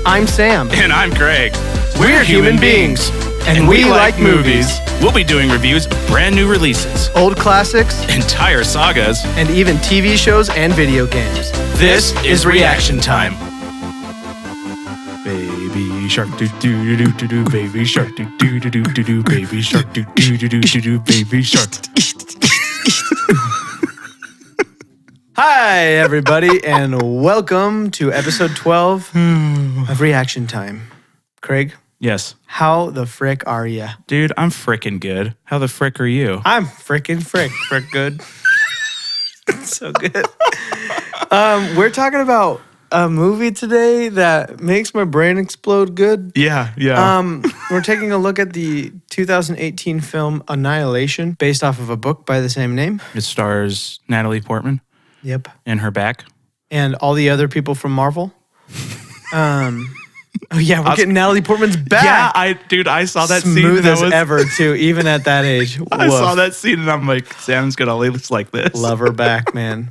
I'm Sam. And I'm Greg. We're human beings. And we like movies. We'll be doing reviews of brand new releases, Old classics, entire sagas, and even TV shows and video games. This is Reaction Time. Baby shark do do do do do baby shark do do do do do baby shark do do do do do baby shark. Hi, everybody, and welcome to episode 12 of Reaction Time. Craig, Yes. how the frick are ya? Dude, I'm frickin' good. How the frick are you? I'm frick good. So good. We're talking about a movie today that makes my brain explode good. Yeah. We're taking a look at the 2018 film Annihilation, based off of a book by the same name. It stars Natalie Portman Yep. in her back. And all the other people from Marvel. Oh yeah, we're getting Natalie Portman's back. Yeah, I saw that scene. Smooth and as ever too, even at that age. I saw that scene and I'm like, Sam's gonna looks like this. Love her back, man.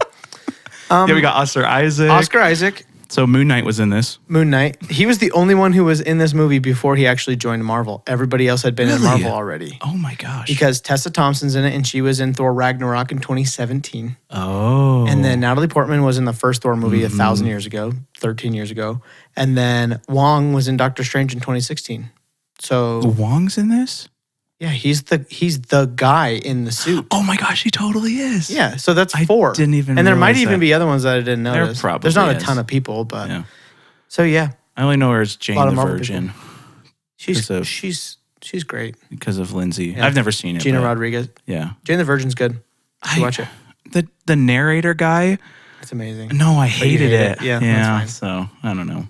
Yeah, we got Oscar Isaac. Oscar Isaac, So Moon Knight was in this. Moon Knight. He was the only one who was in this movie before he actually joined Marvel. Everybody else had been in Really? Marvel already. Oh my gosh. Because Tessa Thompson's in it, and she was in Thor Ragnarok in 2017. Oh. And then Natalie Portman was in the first Thor movie 1,000 years ago, 13 years ago. And then Wong was in Doctor Strange in 2016. So Wong's in this? yeah, he's the guy in the suit. Oh my gosh, he totally is. Yeah, so that's I 4. didn't even And there might realize even that. be other ones that I didn't There notice. probably There's not a is. ton of people, but Yeah. so yeah, I only know her as Jane Lot the of Marvel Virgin she's great. because of Lindsay. Yeah. I've never seen it. Gina but Rodriguez. Yeah. Jane the Virgin's good. You should watch it. The narrator guy. It's amazing. No, I you hated hate it. it. Yeah, that's So I don't know.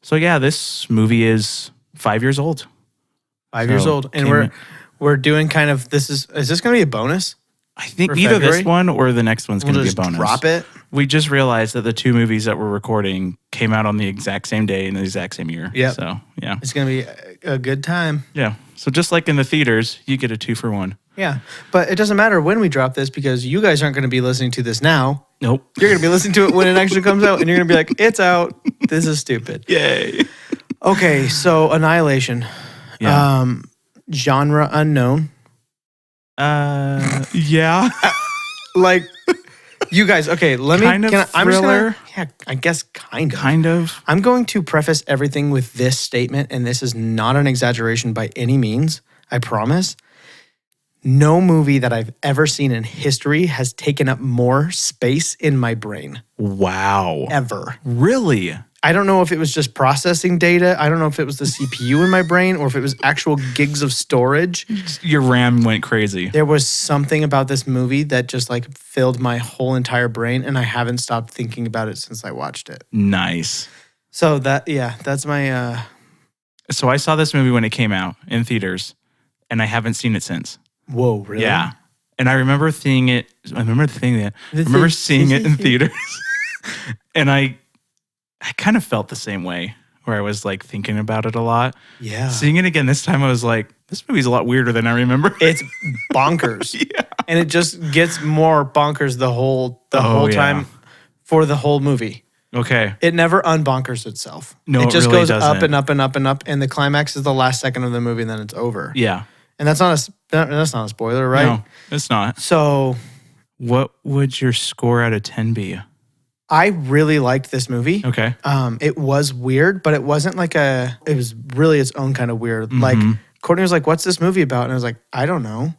So yeah, this movie is 5 years old. 5 years So, old, and came we're doing kind of is this going to be a bonus? I think For either this February? one or the next one's going to be a just bonus. drop it. We just realized that the two movies that we're recording came out on the exact same day in the exact same year. Yep. So yeah. It's going to be a good time. Yeah. So just like in the theaters, you get a 2-for-1. Yeah, but it doesn't matter when we drop this because you guys aren't going to be listening to this now. Nope. You're going to be listening to it when it actually comes out, and you're going to be like, "It's out. This is stupid." Yay. Okay, so Annihilation, Yeah. genre unknown. Yeah. Like, you guys. Okay, let me. Kind of I'm just gonna, thriller? yeah, I guess kind of. Kind of. I'm going to preface everything with this statement, and this is not an exaggeration by any means. I promise. No movie that I've ever seen in history has taken up more space in my brain Wow. ever. Really? I don't know if it was just processing data. I don't know if it was the CPU in my brain or if it was actual gigs of storage. Your RAM went crazy. There was something about this movie that just like filled my whole entire brain, and I haven't stopped thinking about it since I watched it. Nice. So that's my So I saw this movie when it came out in theaters, and I haven't seen it since. whoa, really? Yeah. And I remember seeing it. I remember seeing it in theaters. And I kind of felt the same way where I was like thinking about it a lot. Yeah. Seeing it again this time, I was like, this movie's a lot weirder than I remember. It's bonkers. Yeah. And it just gets more bonkers the whole yeah. time for the whole movie. Okay. It never unbonkers itself. No, it just really goes up doesn't. and up and up and up, and the climax is the last second of the movie, and then it's over. Yeah. And that's not a spoiler, right? No, it's not. So What would your score out of 10 be? I really liked this movie. Okay. It was weird, but it wasn't like it was really its own kind of weird. Mm-hmm. Like Courtney was like, "What's this movie about?" And I was like, "I don't know."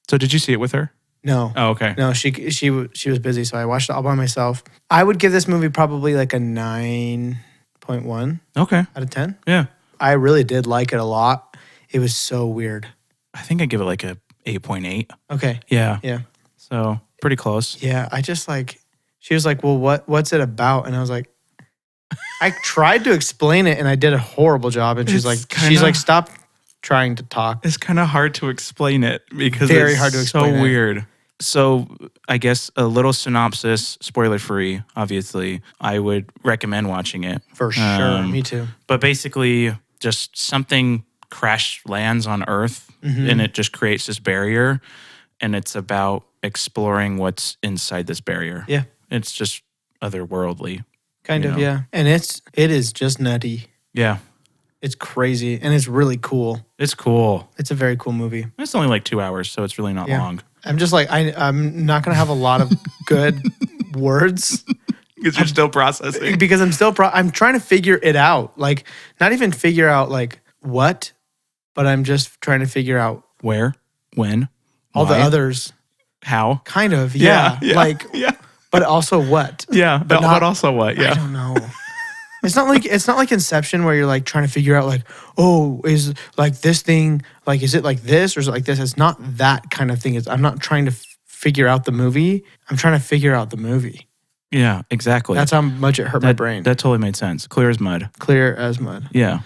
So did you see it with her? No. Oh, okay. No, she was busy, so I watched it all by myself. I would give this movie probably like a 9.1 Okay. out of 10. Yeah. I really did like it a lot. It was so weird. I think I'd give it like a 8.8. Okay. Yeah. Yeah. So pretty close. Yeah. I just like, she was like, "Well, what's it about?" And I was like, I tried to explain it and I did a horrible job. And she's It's like, "Stop trying to talk." It's kind of hard to explain it because Very it's hard to explain so it. weird. So I guess a little synopsis, spoiler free, obviously. I would recommend watching it. For sure. Me too. But basically, just something crash lands on Earth and it just creates this barrier. And it's about exploring what's inside this barrier. Yeah. It's just otherworldly. Kind you of, know? yeah. And it is just nutty. Yeah. It's crazy and it's really cool. It's cool. It's a very cool movie. It's only like 2 hours, so it's really not Yeah. long. I'm just like I'm not gonna have a lot of good words Because you're still processing. because I'm trying to figure it out. Like not even figure out like what, but I'm just trying to figure out Where? When? all the Why? others. How? Kind of, yeah. Like, yeah. but also what? Yeah. But But also what? I Yeah. don't know. It's not like Inception where you're like trying to figure out like, oh, is like this thing like is it like this or is it like this? It's not that kind of thing. I'm not trying to figure out the movie. I'm trying to figure out the movie. Yeah, exactly. That's how much it hurt my brain. That totally made sense. Clear as mud. Clear as mud. Yeah.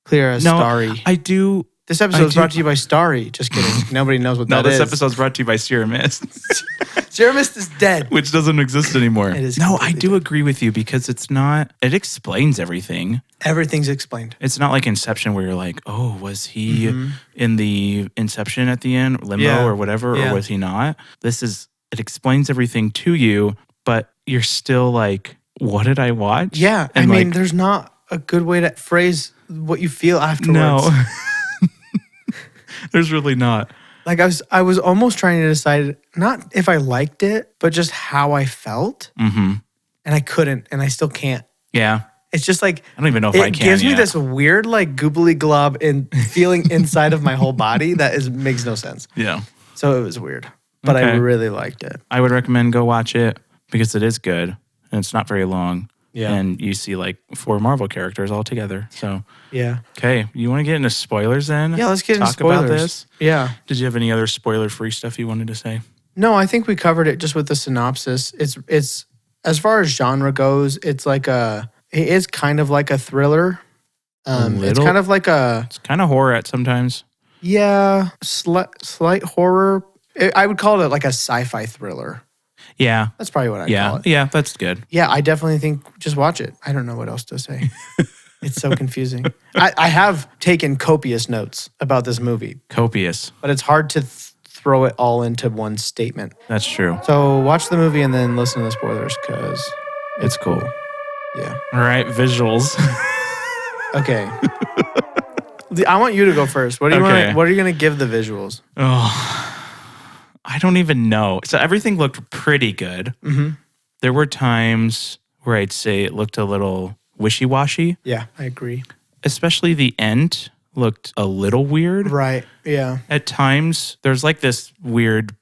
Clear as Starry. I do. This episode is brought to you by Starry. Just kidding. Nobody knows what No, that this is. episode's brought to you by Sierra Mist, Sierra Mist is dead. which doesn't exist anymore. It is No, I completely do agree with you because it's not. It explains everything. Everything's explained. It's not like Inception where you're like, oh, was he in the Inception at the end, limbo or whatever, or was he not? It explains everything to you, but you're still like, what did I watch? Yeah. And I mean, like, there's not a good way to phrase what you feel afterwards. no, there's really not. Like I was almost trying to decide not if I liked it, but just how I felt. Mm-hmm. And I couldn't, and I still can't. Yeah. It's just like I don't even know if I it can gives me yet. this weird like goobly glob in feeling inside of my whole body that makes no sense. Yeah. So it was weird, but I Okay. really liked it. I would recommend go watch it because it is good and it's not very long. Yeah. And you see like 4 Marvel characters all together. So, Yeah. okay. You want to get into spoilers then? Yeah, let's get into Talk spoilers. about this. Yeah. Did you have any other spoiler-free stuff you wanted to say? No, I think we covered it just with the synopsis. It's as far as genre goes, it is kind of like a thriller. It's little? kind of like a It's kind of horror at sometimes. slight horror. I would call it like a sci-fi thriller. Yeah. That's probably what I call Yeah. it. Yeah. That's good. Yeah, I definitely think just watch it. I don't know what else to say. It's so confusing. I have taken copious notes about this movie, Copious. but it's hard to throw it all into one statement. That's true. So watch the movie and then listen to the spoilers because It's cool. yeah. All right. Visuals. Okay. I want you to go first. What do you Okay. want? What are you going to give the visuals? Oh, I don't even know. So everything looked pretty good. Mm-hmm. There were times where I'd say it looked a little wishy-washy, Yeah, I agree. especially the end looked a little weird. Right. Yeah. At times, there's like this weird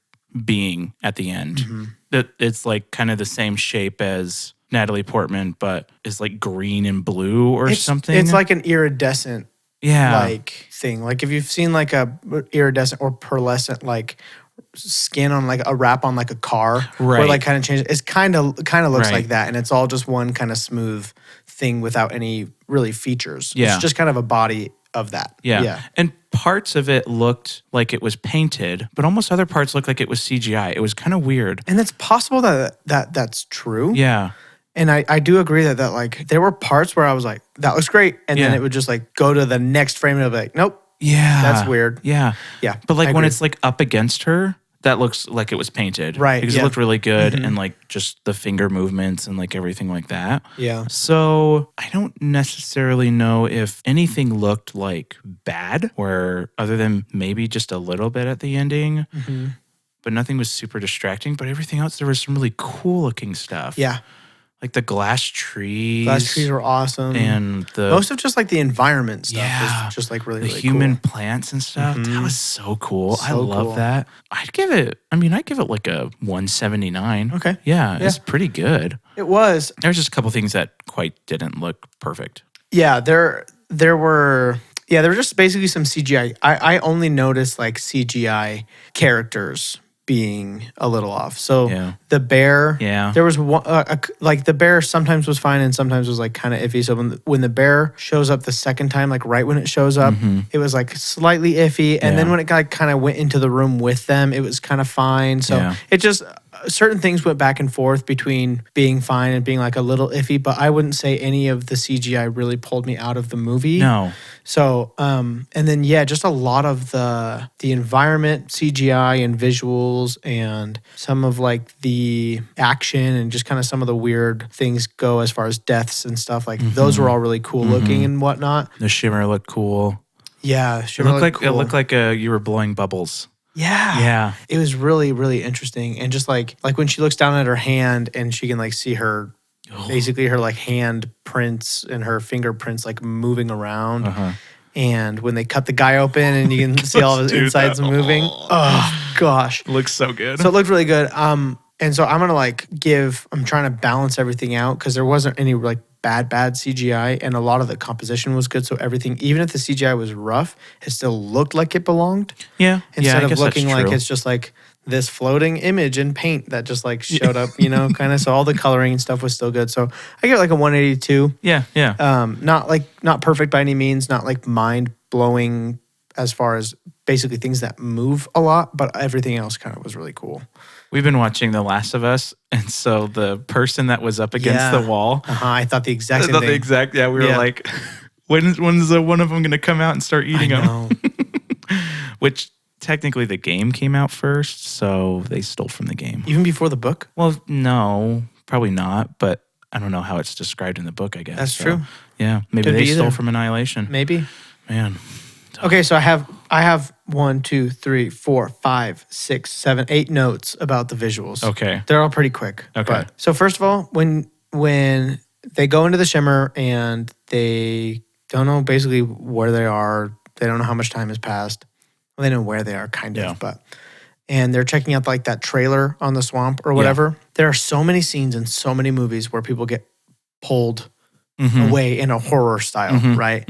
being at the end that it's like kind of the same shape as Natalie Portman, but is like green and blue or something. It's like an iridescent yeah, like thing. Like if you've seen like a iridescent or pearlescent like skin on like a wrap on like a car, where Right. like kind of changes. It's kind of looks Right. like that, and it's all just one kind of smooth thing without any really features. Yeah. It's just kind of a body of that. Yeah. And parts of it looked like it was painted, but almost other parts looked like it was CGI. It was kind of weird. And it's possible that's true. Yeah. And I do agree that like there were parts where I was like, that looks great. And then Yeah. it would just like go to the next frame and it'd be like, nope, Yeah. that's weird. Yeah. Yeah. But like I when agree. it's like up against her, that looks like it was painted. Right, Because yeah. it looked really good and like just the finger movements and like everything like that. Yeah. So I don't necessarily know if anything looked like bad or other than maybe just a little bit at the ending. Mm-hmm. But nothing was super distracting. But everything else, there was some really cool looking stuff. Yeah. Like the glass trees. Glass trees were awesome. And the most of just like the environment stuff Yeah. was just like really, the really human cool. plants and stuff. That Mhm. was so cool. I So love cool. that. I'd give it like a 179. Okay. Yeah, it's pretty good. It was. There was just a couple things that quite didn't look perfect. Yeah, there were just basically some CGI. I only noticed like CGI characters being a little off. So Yeah. the bear, Yeah. there was one like the bear sometimes was fine and sometimes was like kind of iffy. So when the bear shows up the second time, like right when it shows up, it was like slightly iffy. And then Yeah. when it kind of went into the room with them, it was kind of fine. So Yeah. it just certain things went back and forth between being fine and being like a little iffy, but I wouldn't say any of the CGI really pulled me out of the movie. No. So, and then just a lot of the environment, CGI and visuals, and some of like the action and just kind of some of the weird things go as far as deaths and stuff. Like those were all really cool looking and whatnot. The shimmer looked cool. Yeah, It looked like you were blowing bubbles. Yeah. Yeah. It was really, really interesting. And just like when she looks down at her hand and she can like see her, basically her like hand prints and her fingerprints like moving around. And when they cut the guy open and you can see all of his insides moving. Oh, gosh. It looks so good. So it looked really good. And so I'm going to I'm trying to balance everything out because there wasn't any like bad CGI, and a lot of the composition was good. So everything, even if the CGI was rough, it still looked like it belonged. Yeah. Instead of looking like it's just like this floating image in paint that just like showed up, kind of. So all the coloring and stuff was still good. So I give it like a 182. Yeah. Not perfect by any means, not like mind blowing as far as basically things that move a lot, but everything else kind of was really cool. We've been watching The Last of Us, and so the person that was up against the wall. I thought the exact same thing. We were like, when's one of them going to come out and start eating them? Which technically the game came out first, so they stole from the game. Even before the book? Well, no, probably not, but I don't know how it's described in the book, I guess. That's true. Yeah, maybe they stole from Annihilation. Maybe. Man. Okay, so I have 1, 2, 3, 4, 5, 6, 7, 8 notes about the visuals. Okay. They're all pretty quick. Okay. So first of all, when they go into the shimmer and they don't know basically where they are, they don't know how much time has passed. Well, they know where they are kind of, and they're checking out like that trailer on the swamp or whatever. Yeah. There are so many scenes in so many movies where people get pulled away in a horror style, right?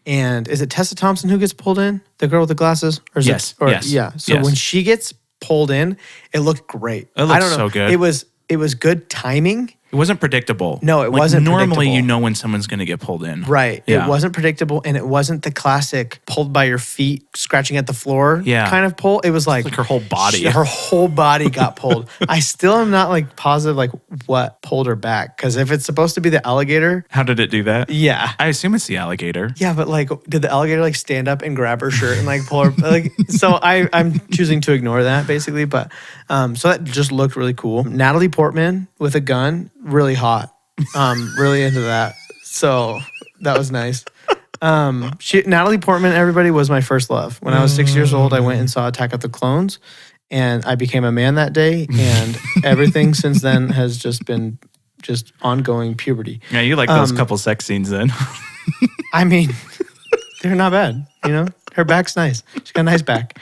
And is it Tessa Thompson who gets pulled in? The girl with the glasses? Or is yes. Yeah. So when she gets pulled in, it looked great. It looked so good. It was good timing. It wasn't predictable. No, it wasn't normally predictable. you know when someone's going to get pulled in. Right. Yeah. It wasn't predictable, and it wasn't the classic pulled by your feet, scratching at the floor kind of pull. It was like her whole body. Her whole body got pulled. I still am not like positive like what pulled her back, because if it's supposed to be the alligator. How did it do that? Yeah. I assume it's the alligator. Yeah, but like did the alligator like stand up and grab her shirt and like pull her like so I'm choosing to ignore that basically, but so that just looked really cool. Natalie Portman with a gun, really hot. Really into that. So that was nice. Natalie Portman, everybody, was my first love. When I was 6 years old, I went and saw Attack of the Clones, and I became a man that day, and everything since then has just been just ongoing puberty. Yeah, you like those couple sex scenes then. I mean, they're not bad, Her back's nice. She's got a nice back.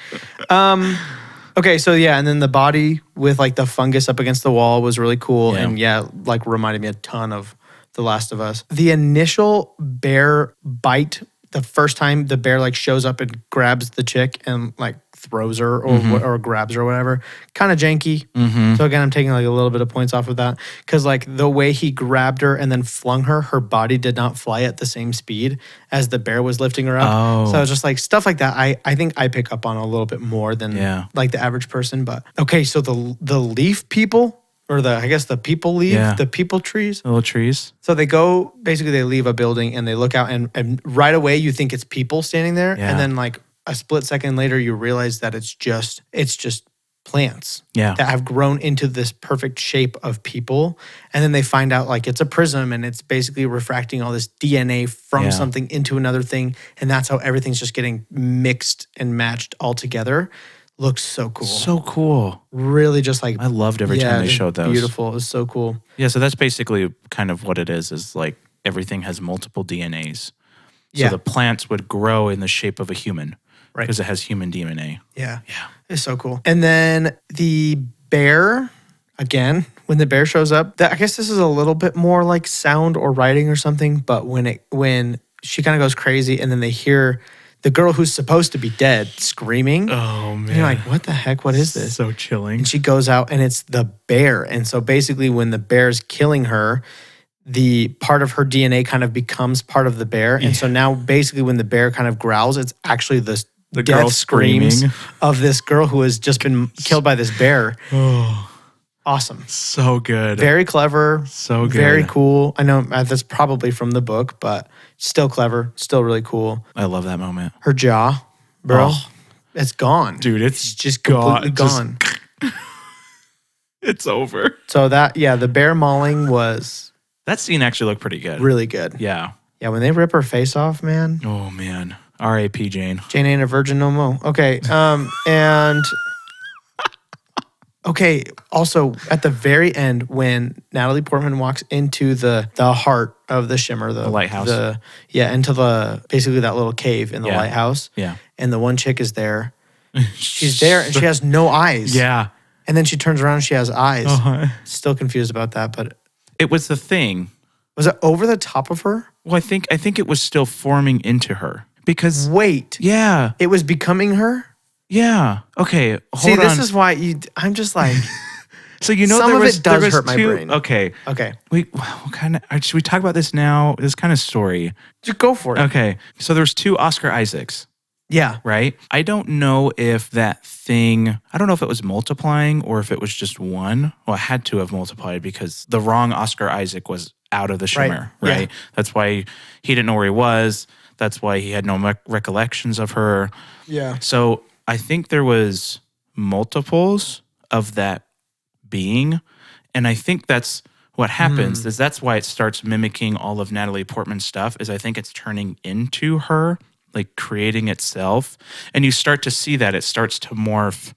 Okay, so and then the body with like the fungus up against the wall was really cool, and like reminded me a ton of The Last of Us. The initial bear bite, the first time the bear like shows up and grabs the chick and like throws her or grabs her or whatever, kind of janky. So again, I'm taking like a little bit of points off of that, because like the way he grabbed her and then flung her, her body did not fly at the same speed as the bear was lifting her up. So it's just like stuff like that. I think I pick up on a little bit more than like the average person. But okay, so the leaf people, or the people leave, the people trees. The little trees. So they leave a building and they look out, and right away you think it's people standing there. And then like a split second later, you realize that it's just plants that have grown into this perfect shape of people. And then they find out like it's a prism, and it's basically refracting all this DNA from something into another thing. And that's how everything's just getting mixed and matched all together. Looks so cool. So cool. Really just like... I loved every time they showed those. Beautiful. It was so cool. Yeah, so that's basically kind of what it is like everything has multiple DNAs. So the plants would grow in the shape of a human. Right. Because it has human DNA. Yeah. It's so cool. And then the bear, again, when the bear shows up, I guess this is a little bit more like sound or writing or something, but when she kind of goes crazy and then they hear the girl who's supposed to be dead screaming. Oh, man. And you're like, what the heck? What is this? So chilling. And she goes out and it's the bear. And so basically when the bear's killing her, the part of her DNA kind of becomes part of the bear. And so now basically when the bear kind of growls, it's actually the girl screams screaming of this girl who has just been killed by this bear. Awesome. So good. Very clever. So good. Very cool. I know that's probably from the book, but still clever. Still really cool. I love that moment. Her jaw, bro, it's gone. Dude, it's just completely gone. It's over. So the bear mauling was That scene actually looked pretty good. really good. Yeah. Yeah, when they rip her face off, man. Oh, man. R.A.P. Jane. Jane ain't a virgin no more. Okay. And okay, also at the very end when Natalie Portman walks into the heart of the Shimmer, the lighthouse. Into basically that little cave in the lighthouse. Yeah. And the one chick is there. She's there and she has no eyes. Yeah. And then she turns around and she has eyes. Uh-huh. Still confused about that, but It was the thing. was it over the top of her? Well, I think it was still forming into her because Wait. yeah, It was becoming her? yeah. Okay, hold on. This is why I'm just like So you know some there of was it does there was hurt my two, brain. Okay, okay. what kind of should we talk about this now? This kind of story. Just go for it. Okay, so there's two Oscar Isaacs, Yeah. right? I don't know if that thing. I don't know if it was multiplying or if it was just one. Well, it had to have multiplied because the wrong Oscar Isaac was out of the Shimmer, Right. right? That's why he didn't know where he was. That's why he had no recollections of her. Yeah. So I think there was multiples of that being, and I think that's what happens. Is that's why it starts mimicking all of Natalie Portman's stuff. Is I think it's turning into her, like creating itself, and you start to see that it starts to morph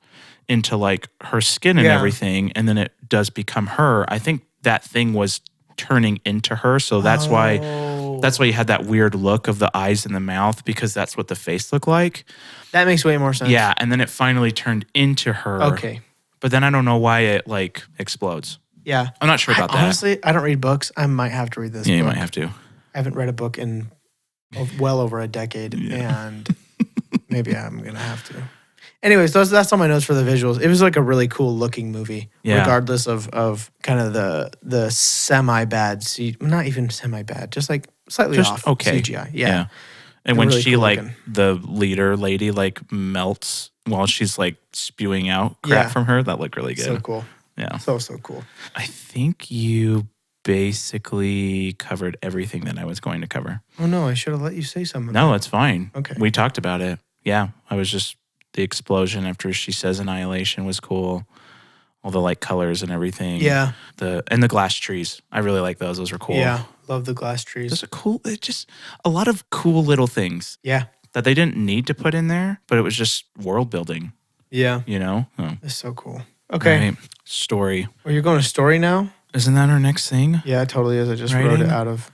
into like her skin and everything, and then it does become her. I think that thing was turning into her, so that's why you had that weird look of the eyes and the mouth, because that's what the face looked like. That makes way more sense. Yeah, and then it finally turned into her. Okay. But then I don't know why it like explodes. Yeah. I'm not sure about that. Honestly, I don't read books. I might have to read this Yeah, book. you might have to. I haven't read a book in well over a decade, and maybe I'm going to have to. Anyways, that's all my notes for the visuals. It was like a really cool looking movie, regardless of kind of the semi-bad, not even semi-bad, just like slightly off CGI. Yeah. And when really she cool like looking. the leader lady like melts while she's like spewing out crap from her, that looked really good. So cool. Yeah. So cool. I think you basically covered everything that I was going to cover. Oh no, I should have let you say something. No, it's fine. Okay. We talked about it. Yeah. I was just the explosion after she says Annihilation was cool. All the like colors and everything. Yeah. And the glass trees. I really like those. Those were cool. Yeah. Love the glass trees. Just a lot of cool little things. Yeah. That they didn't need to put in there, but it was just world building. Yeah. You know? Oh. It's so cool. Okay. Right. Story. Well, you're going to story now? Isn't that our next thing? Yeah, it totally is. I just wrote it out of.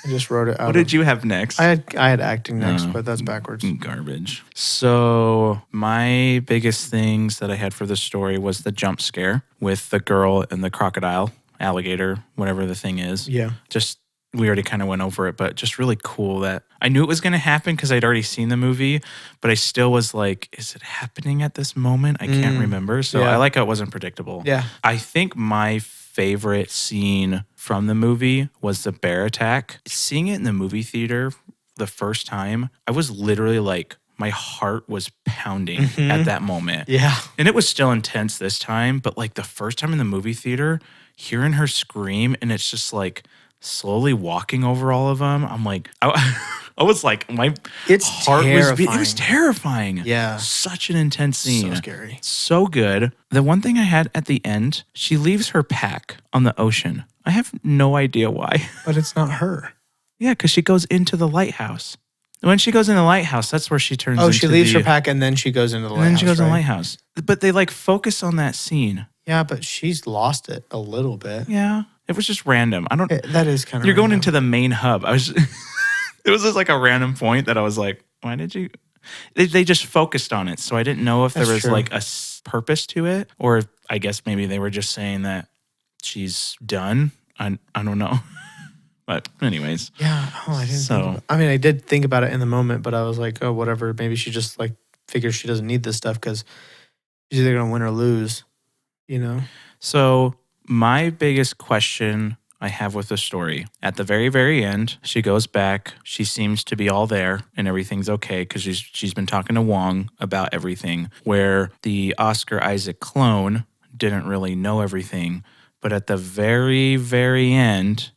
What did you have next? I had acting next, but that's backwards. Garbage. So my biggest things that I had for the story was the jump scare with the girl and the crocodile, alligator, whatever the thing is. Yeah. Just, we already kind of went over it, but just really cool that I knew it was going to happen because I'd already seen the movie, but I still was like, is it happening at this moment? I can't remember. So I like how it wasn't predictable. Yeah. I think my favorite scene from the movie was the bear attack. Seeing it in the movie theater the first time, I was literally like, my heart was pounding at that moment. Yeah. And it was still intense this time, but like the first time in the movie theater, hearing her scream and it's just like slowly walking over all of them, I'm like, I was like, my heart terrifying. it was terrifying. Yeah. Such an intense scene. So scary. So good. The one thing I had at the end, she leaves her pack on the ocean. I have no idea why. But it's not her. Yeah, because she goes into the lighthouse. When she goes in the lighthouse, that's where she turns into she leaves her pack and then she goes into the lighthouse. And then she goes in the right? lighthouse. But they like focus on that scene. Yeah, but she's lost it a little bit. Yeah. It was just random. That is kind of You're going random. into the main hub. It was just like a random point that I was like, why did you? They just focused on it. So I didn't know if there was true. like a purpose to it, or I guess maybe they were just saying that she's done. I don't know. But anyways. Yeah. Oh, I didn't think about it. I mean, I did think about it in the moment, but I was like, oh, whatever. Maybe she just like figures she doesn't need this stuff because she's either going to win or lose, you know? So my biggest question I have with the story, at the very, very end, she goes back. She seems to be all there and everything's okay because she's been talking to Wong about everything, where the Oscar Isaac clone didn't really know everything. But at the very, very end,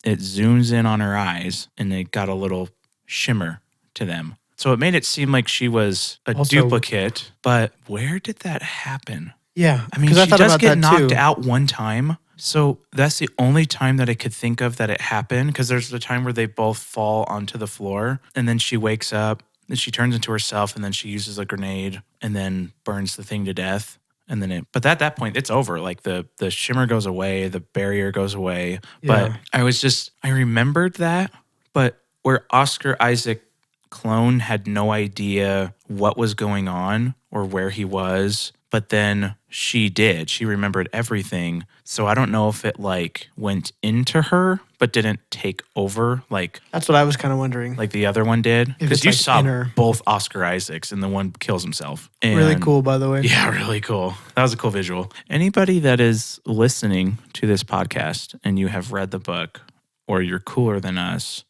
it zooms in on her eyes and it got a little shimmer to them. So it made it seem like she was a duplicate. But where did that happen? Yeah. I mean, she does get knocked out one time. So that's the only time that I could think of that it happened, because there's the time where they both fall onto the floor and then she wakes up and she turns into herself and then she uses a grenade and then burns the thing to death. And then but at that point, it's over. Like the shimmer goes away, the barrier goes away. Yeah. But I remembered that. But where Oscar Isaac clone had no idea what was going on or where he was, but then she did. She remembered everything. So I don't know if it like went into her, but didn't take over. Like that's what I was kind of wondering. Like the other one did. Because you saw both Oscar Isaacs and the one kills himself. And really cool, by the way. Yeah, really cool. That was a cool visual. Anybody that is listening to this podcast and you have read the book or you're cooler than us.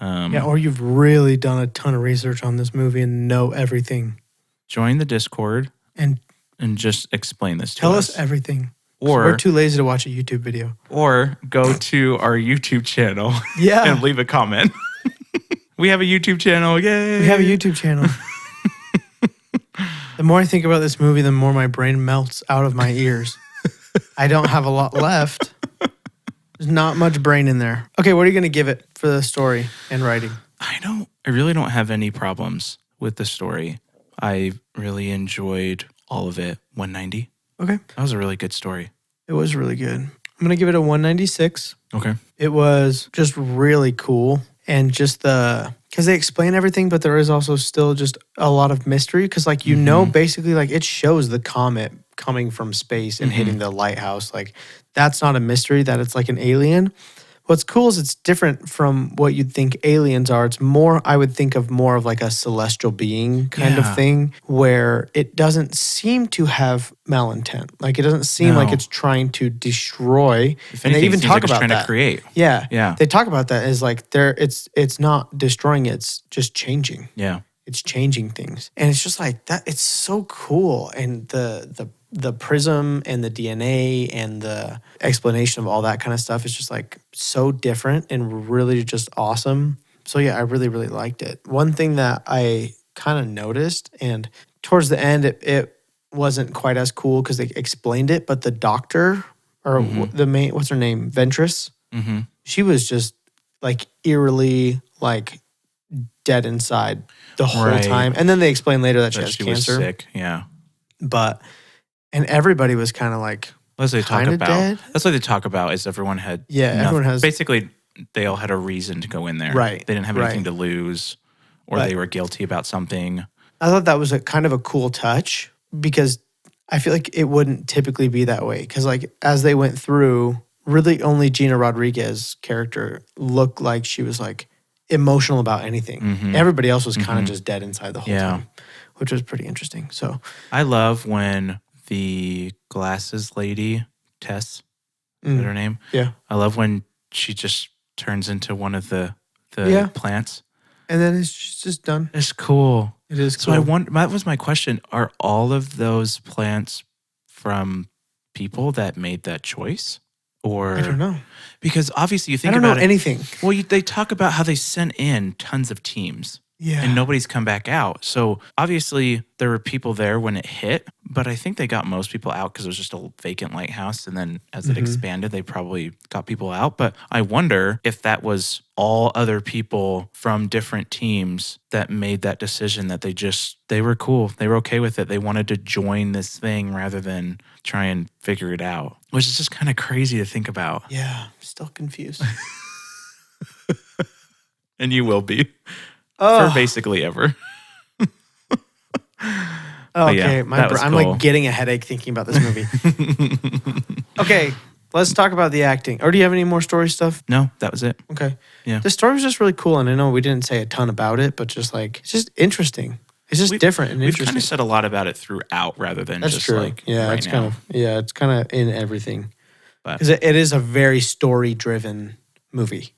Or you've really done a ton of research on this movie and know everything. Join the Discord and just explain this to us. Tell us everything. Or we're too lazy to watch a YouTube video. Or go to our YouTube channel and leave a comment. We have a YouTube channel. Yay! We have a YouTube channel. The more I think about this movie, the more my brain melts out of my ears. I don't have a lot left. There's not much brain in there. Okay, what are you going to give it for the story and writing? I really don't have any problems with the story. I really enjoyed all of it. 190. Okay. That was a really good story. It was really good. I'm going to give it a 196. Okay. It was just really cool. And just because they explain everything, but there is also still just a lot of mystery. Because like, you know, basically like it shows the comet coming from space and hitting the lighthouse. Like that's not a mystery that it's like an alien. What's cool is it's different from what you'd think aliens are. It's more, I would think of more of like a celestial being kind of thing, where it doesn't seem to have malintent. Like it doesn't seem like it's trying to destroy. If anything, and they even talk about trying to create. Yeah. They talk about that as like it's not destroying, it's just changing. Yeah. It's changing things. And it's just like that. It's so cool. And the prism and the DNA and the explanation of all that kind of stuff is just like so different and really just awesome. So yeah, I really, really liked it. One thing that I kind of noticed, and towards the end, it wasn't quite as cool because they explained it, but the doctor or the main, what's her name? Ventress. She was just like eerily like dead inside the whole time. And then they explained later that she has cancer. Was sick. Yeah. And everybody was kind of like dead. That's what they talk about is everyone had everyone has basically they all had a reason to go in there. Right. They didn't have anything to lose or they were guilty about something. I thought that was a kind of a cool touch because I feel like it wouldn't typically be that way. Because like as they went through, really only Gina Rodriguez's character looked like she was like emotional about anything. Everybody else was kind of just dead inside the whole time, which was pretty interesting. So I love when the glasses lady, Tess, is that her name? Yeah. I love when she just turns into one of the plants. And then it's just done. It's cool. It is cool. So that was my question. Are all of those plants from people that made that choice? Or I don't know. Because obviously you think about I don't know anything. Well, they talk about how they sent in tons of teams. Yeah. And nobody's come back out. So obviously there were people there when it hit, but I think they got most people out because it was just a vacant lighthouse. And then as it expanded, they probably got people out. But I wonder if that was all other people from different teams that made that decision that they were cool. They were okay with it. They wanted to join this thing rather than try and figure it out, which is just kind of crazy to think about. Yeah, still confused. And you will be. For basically ever. Okay, I'm like getting a headache thinking about this movie. Okay, let's talk about the acting. Or do you have any more story stuff? No, that was it. Okay. Yeah. The story was just really cool, and I know we didn't say a ton about it, but just like it's just interesting. It's just different and interesting. We've kind of said a lot about it throughout, rather than That's just true. Like it's kind of in everything. Because it is a very story-driven movie.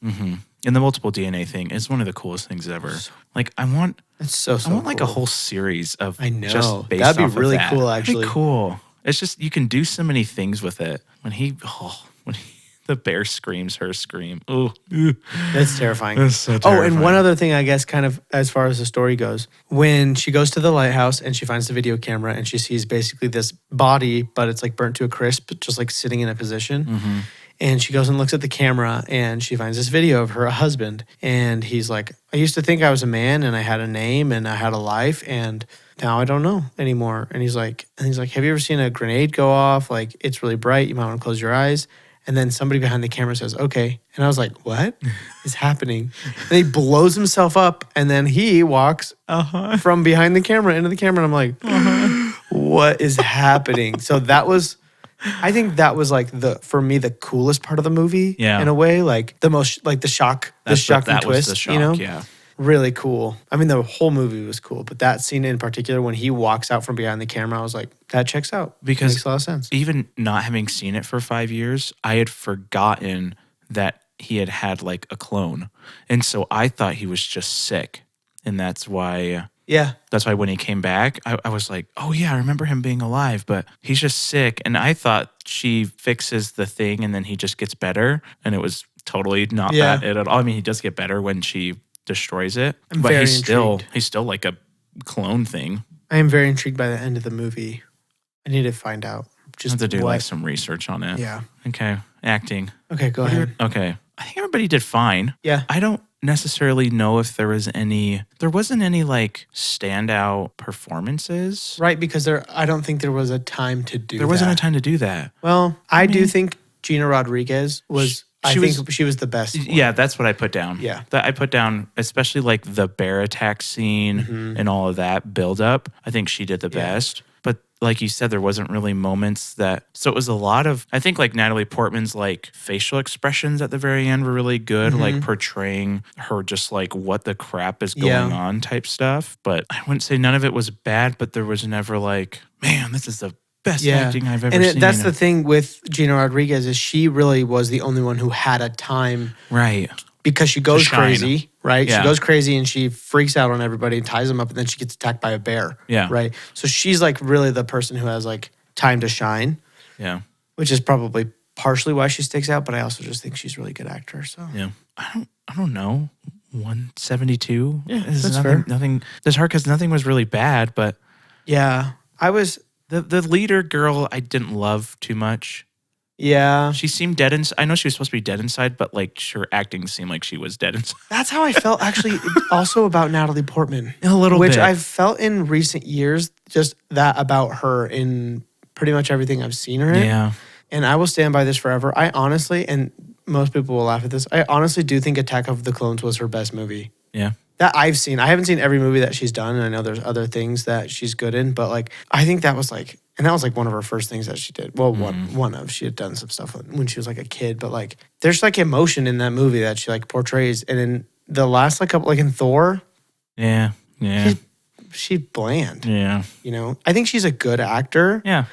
And the multiple DNA thing is one of the coolest things ever. Like I want like cool. A whole series of I know. just based That'd be off really of that. cool actually. That'd be cool. It's just, you can do so many things with it. The bear screams her scream. Oh, That's terrifying. that's so Oh, terrifying. and one other thing, I guess, kind of as far as the story goes, when she goes to the lighthouse and she finds the video camera and she sees basically this body, but it's like burnt to a crisp, just like sitting in a position. Mm-hmm. And she goes and looks at the camera and she finds this video of her husband. And he's like, I used to think I was a man and I had a name and I had a life. And now I don't know anymore. And he's like, have you ever seen a grenade go off? Like, it's really bright. You might want to close your eyes. And then somebody behind the camera says, okay. And I was like, what is happening? And he blows himself up. And then he walks from behind the camera into the camera. And I'm like, what is happening? So I think that was like for me, the coolest part of the movie in a way, like the most, like the shock, and twist, the shock, you know? Yeah. Really cool. I mean, the whole movie was cool, but that scene in particular, when he walks out from behind the camera, I was like, that checks out. Because makes a lot of sense. Even not having seen it for 5 years, I had forgotten that he had like a clone. And so I thought he was just sick. And that's why when he came back, I was like, oh yeah, I remember him being alive, but he's just sick. And I thought she fixes the thing and then he just gets better. And it was totally not that at all. I mean, he does get better when she destroys it, but he's still like a clone thing. I am very intrigued by the end of the movie. I need to find out. Just have to do like some research on it. Yeah. Okay. Acting. Okay, go ahead. Okay. I think everybody did fine. Yeah. I don't necessarily know if there wasn't any like standout performances. Right, because I don't think there was a time to do that. There wasn't a time to do that. Well, I do think Gina Rodriguez was... I think she was the best one. Yeah, that's what I put down. Yeah. I put down, especially like the bear attack scene and all of that build up. I think she did the best. But like you said, there wasn't really moments so it was a lot of, I think like Natalie Portman's like facial expressions at the very end were really good, like portraying her just like what the crap is going on type stuff. But I wouldn't say none of it was bad, but there was never like, man, this is the best acting I've ever seen. That's the thing with Gina Rodriguez is she really was the only one who had a time. Right. Because she goes crazy, right? Yeah. She goes crazy and she freaks out on everybody and ties them up and then she gets attacked by a bear. Yeah. Right? So she's like really the person who has like time to shine. Yeah. Which is probably partially why she sticks out, but I also just think she's a really good actor. So yeah. I don't know. 172? Yeah, that's fair. Nothing. That's hard because nothing was really bad, but yeah. I was... The leader girl I didn't love too much. Yeah. She seemed dead inside. I know she was supposed to be dead inside, but like her acting seemed like she was dead inside. That's how I felt actually also about Natalie Portman. A little bit. Which I've felt in recent years, just that about her in pretty much everything I've seen her in. Yeah. And I will stand by this forever. I honestly, and most people will laugh at this, I honestly do think Attack of the Clones was her best movie. Yeah. That I've seen. I haven't seen every movie that she's done, and I know there's other things that she's good in, but like I think that was like, and that was like one of her first things that she did. Well, she had done some stuff when she was like a kid, but like there's like emotion in that movie that she like portrays, and in the last like couple, like in Thor, yeah, she's bland. Yeah, you know, I think she's a good actor. Yeah,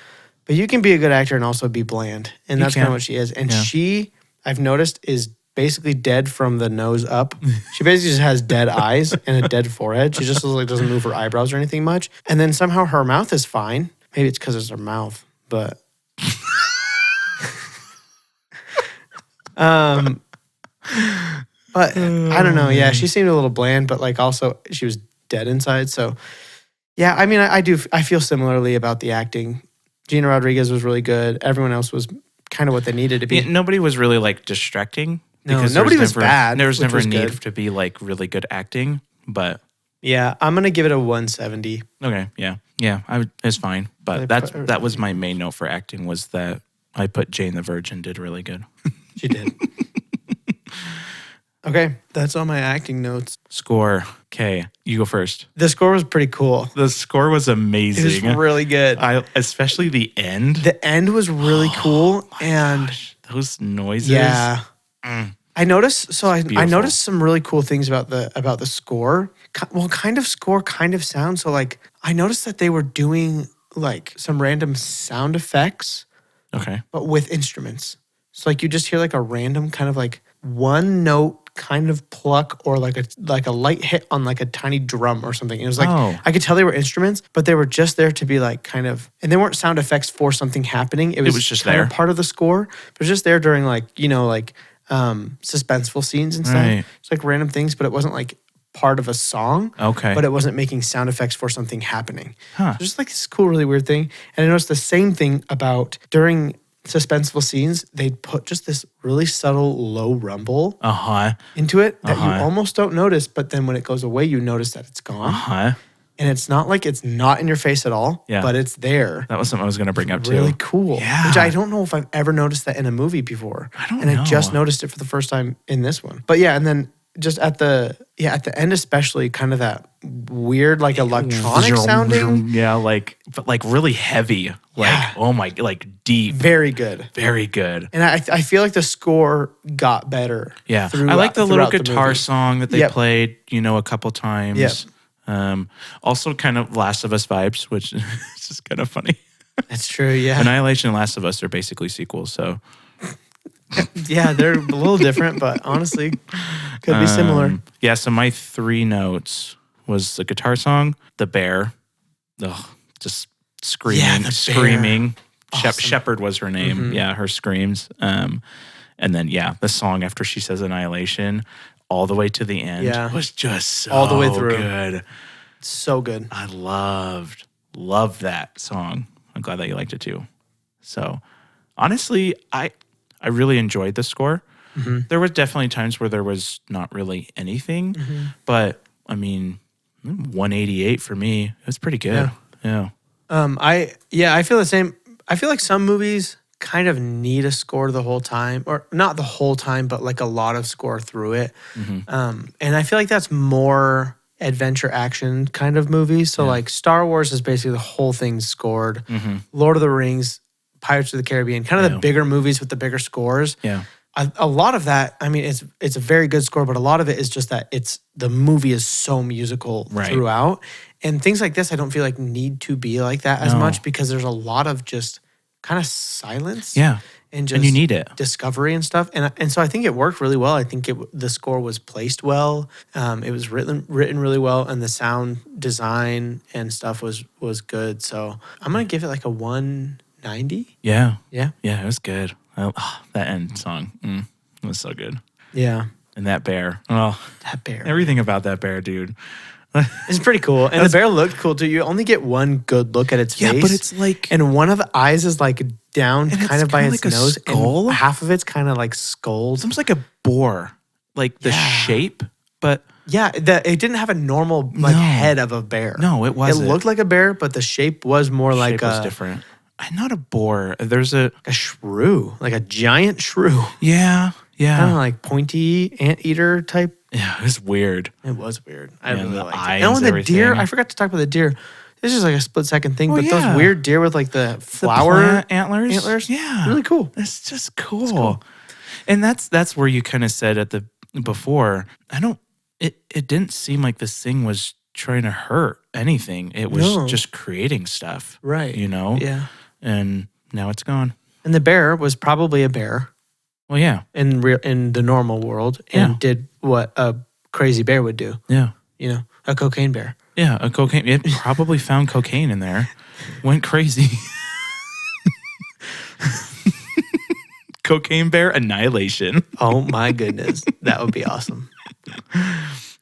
but you can be a good actor and also be bland, and that's kind of what she is. And she, I've noticed, is basically dead from the nose up. She basically just has dead eyes and a dead forehead. She just like doesn't move her eyebrows or anything much. And then somehow her mouth is fine. Maybe it's because it's her mouth, but but I don't know. Yeah, she seemed a little bland, but like also she was dead inside. So yeah, I mean, I feel similarly about the acting. Gina Rodriguez was really good. Everyone else was kind of what they needed to be. Yeah, nobody was really like distracting. No, nobody was bad. There was never a need to be like really good acting, but yeah, I'm gonna give it a 170. Okay, yeah, it's fine. But that was my main note for acting was that I put Jane the Virgin did really good. She did. Okay, that's all my acting notes. Score. Okay, you go first. The score was pretty cool. The score was amazing. It was really good. Especially the end. The end was really cool, and those noises. Yeah. I noticed. So I noticed some really cool things about the score. Well, kind of score, kind of sound. So like I noticed that they were doing like some random sound effects. Okay. But with instruments. So like you just hear like a random kind of like one note kind of pluck or like a light hit on like a tiny drum or something. It was like Oh. I could tell they were instruments, but they were just there to be like kind of, and they weren't sound effects for something happening. It was just kind there. of part of the score. It was just there during like, like suspenseful scenes and stuff. Right. It's like random things, but it wasn't like part of a song. Okay. But it wasn't making sound effects for something happening. Huh. Just like this cool, really weird thing. And I noticed the same thing about during suspenseful scenes, they'd put just this really subtle low rumble into it that you almost don't notice, but then when it goes away, you notice that it's gone. And it's not like it's not in your face at all, but it's there. That was something I was going to bring up too. Really cool. Yeah. Which I don't know if I've ever noticed that in a movie before. I don't know. And I just know. noticed it for the first time in this one. But yeah, and then just at the end especially, kind of that weird like electronic sounding. Yeah, but really heavy. Like, oh my, like deep. Very good. Very good. And I feel like the score got better. Yeah. I like the little guitar movie. song that they played, a couple times. Yep. Also kind of Last of Us vibes, which is just kind of funny. That's true, yeah. Annihilation and Last of Us are basically sequels, so. Yeah, they're a little different, but honestly, could be similar. Yeah, so my 3 notes was the guitar song, the bear, just screaming, screaming. Awesome. Shepherd was her name. Mm-hmm. Yeah, her screams. And then, the song after she says Annihilation, all the way to the end was just so all the way through. Good. So good. I loved that song. I'm glad that you liked it too. So, honestly, I really enjoyed the score. Mm-hmm. There were definitely times where there was not really anything, but I mean, 188 for me. It was pretty good. Yeah. I feel the same. I feel like some movies kind of need a score the whole time, or not the whole time, but like a lot of score through it. Mm-hmm. And I feel like that's more adventure action kind of movies. So like Star Wars is basically the whole thing scored. Mm-hmm. Lord of the Rings, Pirates of the Caribbean, kind of the bigger movies with the bigger scores. Yeah. A lot of that, I mean, it's a very good score, but a lot of it is just that the movie is so musical throughout. And things like this, I don't feel like need to be like that as much because there's a lot of just kind of silence. Yeah. And you need it. Discovery and stuff. And so I think it worked really well. I think the score was placed well. It was written really well, and the sound design and stuff was good. So I'm going to give it like a 190. Yeah. Yeah. Yeah, it was good. That end song. It was so good. Yeah. And that bear. Oh, that bear. Everything about that bear, dude. It's pretty cool. And the bear looked cool too. You only get one good look at its face. Yeah, but it's like... And one of the eyes is like down kind of by its like nose. Skull? And half of it's kind of like skulled. It's almost like a boar. Like the shape, but... Yeah, it didn't have a normal head of a bear. No, it wasn't. It looked like a bear, but the shape was more like shape was different. Not a boar. There's a shrew, like a giant shrew. Yeah. Kind of like pointy anteater type. Yeah, it was weird. It was weird. I really liked eyes, it. And when the deer, everything. I forgot to talk about the deer. This is like a split-second thing, but yeah. those weird deer with like the flower plant antlers. Yeah. Really cool. It's just cool. And that's where you kind of said before, it didn't seem like this thing was trying to hurt anything. It was just creating stuff. Right. Yeah. And now it's gone. And the bear was probably a bear. Well, yeah. In the normal world, and did what a crazy bear would do. Yeah. A cocaine bear. Yeah, a cocaine. It probably found cocaine in there. Went crazy. Cocaine bear annihilation. Oh my goodness. That would be awesome.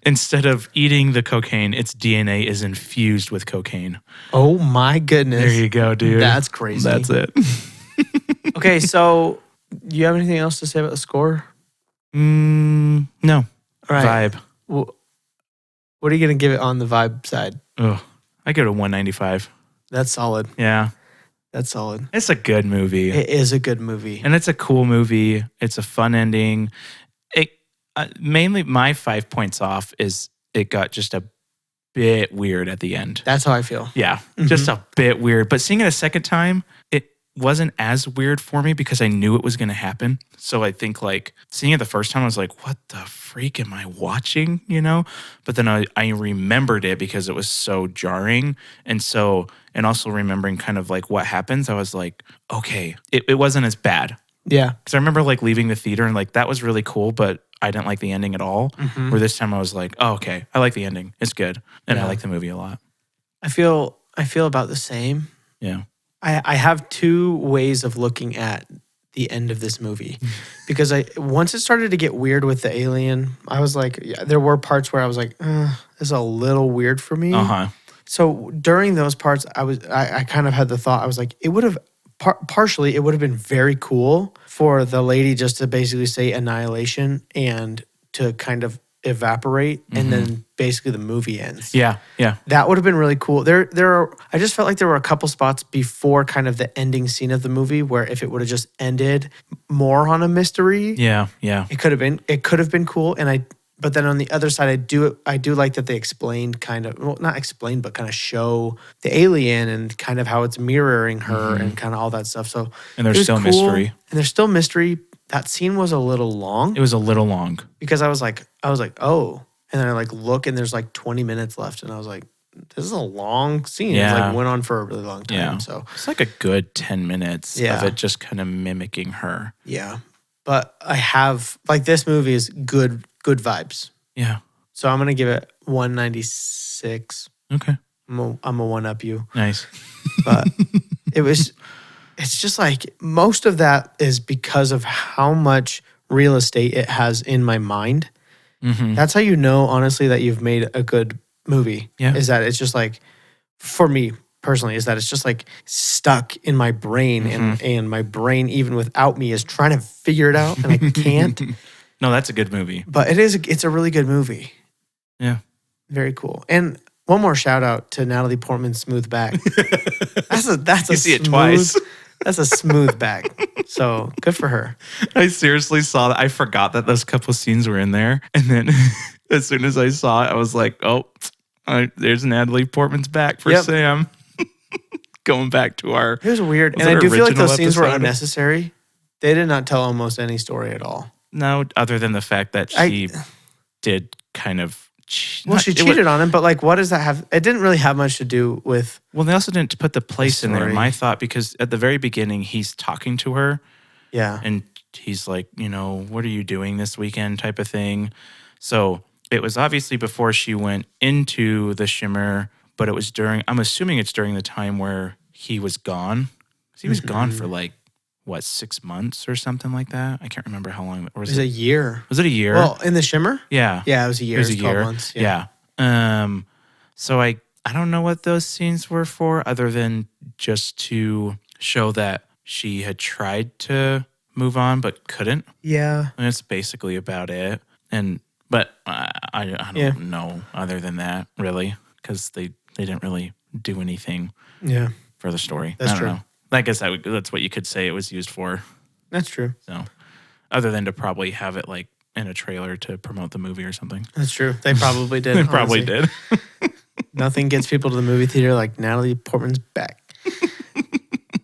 Instead of eating the cocaine, its DNA is infused with cocaine. Oh my goodness. There you go, dude. That's crazy. That's it. Okay, so do you have anything else to say about the score? No. All right. Vibe. What are you going to give it on the vibe side? Oh, I give it a 195. That's solid. Yeah. That's solid. It's a good movie. It is a good movie. And it's a cool movie. It's a fun ending. Mainly my 5 points off is it got just a bit weird at the end. That's how I feel. Yeah, just a bit weird. But seeing it a second time, it wasn't as weird for me because I knew it was going to happen. So I think like seeing it the first time, I was like, what the freak am I watching? But then I remembered it because it was so jarring. And also remembering kind of like what happens, I was like, okay, it wasn't as bad. Yeah. Because I remember like leaving the theater and like that was really cool, but I didn't like the ending at all. Mm-hmm. Where this time I was like, oh, okay, I like the ending. It's good. And I like the movie a lot. I feel about the same. Yeah. I have two ways of looking at the end of this movie. Because once it started to get weird with the alien, I was like, there were parts where I was like, this is a little weird for me. Uh-huh. So during those parts, I kind of had the thought, I was like, it would have, partially, it would have been very cool for the lady just to basically say annihilation and to kind of evaporate, and then basically the movie ends. Yeah, yeah. That would have been really cool. I just felt like there were a couple spots before kind of the ending scene of the movie where if it would have just ended more on a mystery, Yeah, yeah. it could have been cool. But then on the other side, I do like that they explained kind of, well, not explain, but kind of show the alien and kind of how it's mirroring her and kind of all that stuff. So And there's still mystery. And there's still mystery. That scene was a little long. It was a little long. Because I was like, oh. And then I like look and there's like 20 minutes left. And I was like, this is a long scene. Yeah. It like went on for a really long time. Yeah. So It's like a good 10 minutes of it just kind of mimicking her. yeah. But I have, like, this movie is good vibes. Yeah. So I'm going to give it 196. Okay. I'm a one up you. Nice. But it's just like most of that is because of how much real estate it has in my mind. Mm-hmm. That's how you know, honestly, that you've made a good movie. Yeah. Is that it's just like, for me personally, is that it's just like stuck in my brain and my brain, even without me, is trying to figure it out and I can't. No, that's a good movie. But it's a really good movie. Yeah. Very cool. And one more shout out to Natalie Portman's smooth back. That's You see it twice. That's a smooth back. So good for her. I seriously saw that. I forgot that those couple scenes were in there. And then as soon as I saw it, I was like, oh, there's Natalie Portman's back for Sam. Going back to our... It was weird. And I do feel like those scenes were unnecessary. They did not tell almost any story at all. No, other than the fact that she did kind of... Well, she cheated on him, but like, what does that have? It didn't really have much to do with... Well, they also didn't put the place in there, my thought, because at the very beginning, he's talking to her. Yeah. And he's like, what are you doing this weekend type of thing. So it was obviously before she went into the Shimmer, but it was I'm assuming it's during the time where he was gone. Because he was gone for like, 6 months or something like that? I can't remember how long. Or was it a year. Was it a year? Well, in the Shimmer? Yeah. Yeah, it was a year. It was a 12 year. months. Yeah. So I don't know what those scenes were for, other than just to show that she had tried to move on but couldn't. Yeah. And that's basically about it. But I don't know other than that, really, because they didn't really do anything for the story. That's I don't true. know. I guess that's what you could say it was used for. That's true. So, other than to probably have it like in a trailer to promote the movie or something. That's true. They probably did. They probably did. Nothing gets people to the movie theater like Natalie Portman's back.